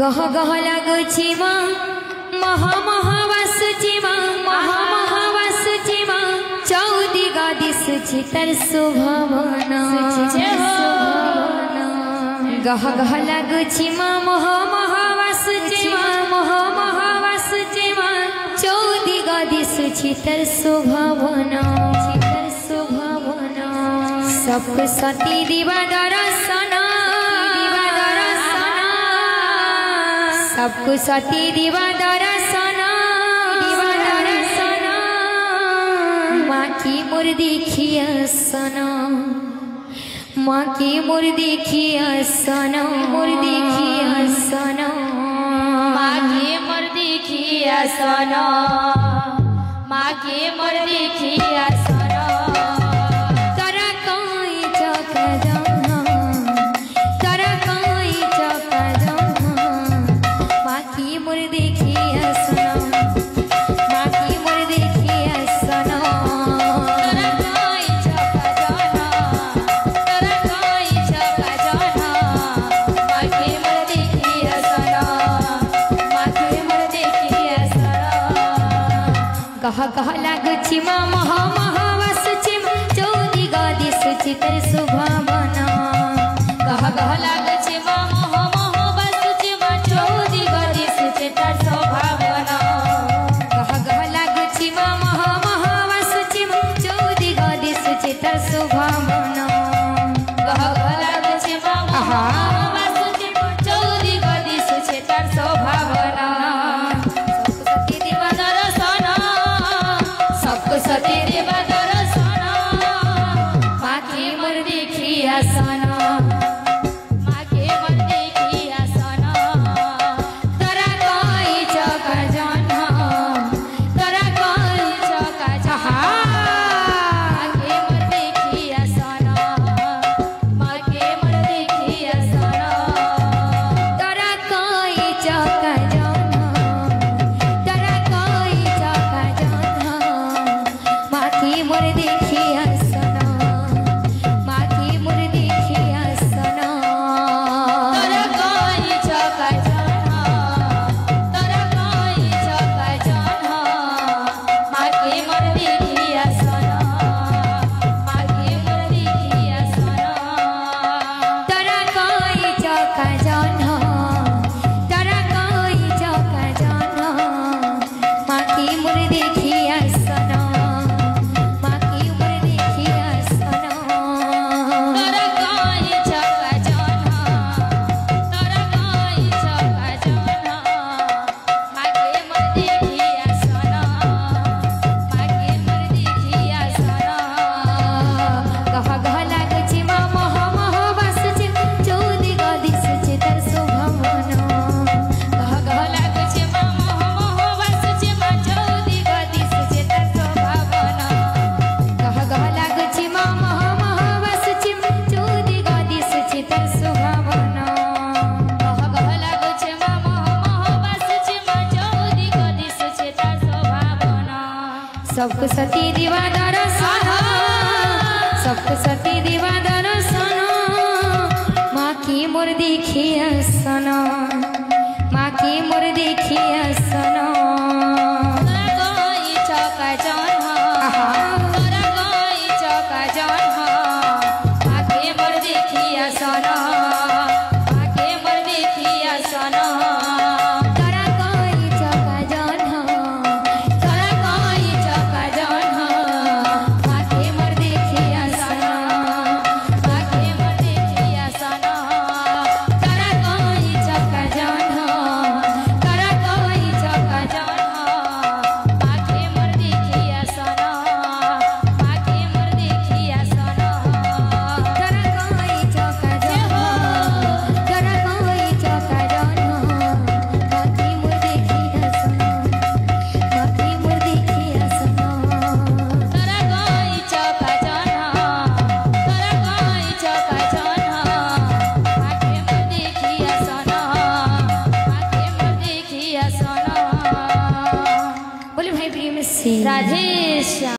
गह गह लागुछि मा महा महावासुछि मा महा महावासुछि मा चौदिगा दिसुछि तर सुभवन गह गह लागुछि मा महा महावासुछि मा महा महावासुछि मा चौदिगा दिसुछि तर सुभवन सबको सती दिवा दर्शन सबको सती दिवा दर्शन माँ की मोर देखिया सना माँ की मोर देखिया सना मोर देखिया सना माँ की मोर देखिया सना माँ की मोर देखिया सना कह कह लागुछि मा महा महावासुछि मा चौदिगा दिसुछि तर सुभवन कह कह लागुछि मा महा महावासुछि मा चौदिगा दिसुछि तर सुभवन कह कह लागुछि मा महा महावासुछि मा चौदिगा दिसुछि तर सुभवन कह कह लागुछि मा महावासुछि मा चौदिगा दिसुछि तर सुभवन सती दिवा दर्शन माँ की मोर देखिया सना माँ की मोर देखिया सना तोरा कोई चौका जाना तोरा कोई चौका जाना माँ की मोर देखिया सना माँ की मोर देखिया सना तोरा कोई चौका जाना तोरा कोई चौका जाना की मोर देखिया सना माँ की मोर देखिया सना तोरा कोई चौका जाना तोरा कोई चौका जाना माँ की मोर देखिया सना माँ की मोर देखिया सना तोरा कोई चौका जाना तोरा कोई चौका जाना माँ की मोर देखिया सना सबको सती दिवा दर्शन सबको सती दिवा दर्शन माँ की मोर देखिया सना माँ की मोर देखिया सना तोरा कोई चौका जाना तोरा कोई चौका जाना माँ की मोर देखिया सना माँ की मोर देखिया सना राधे।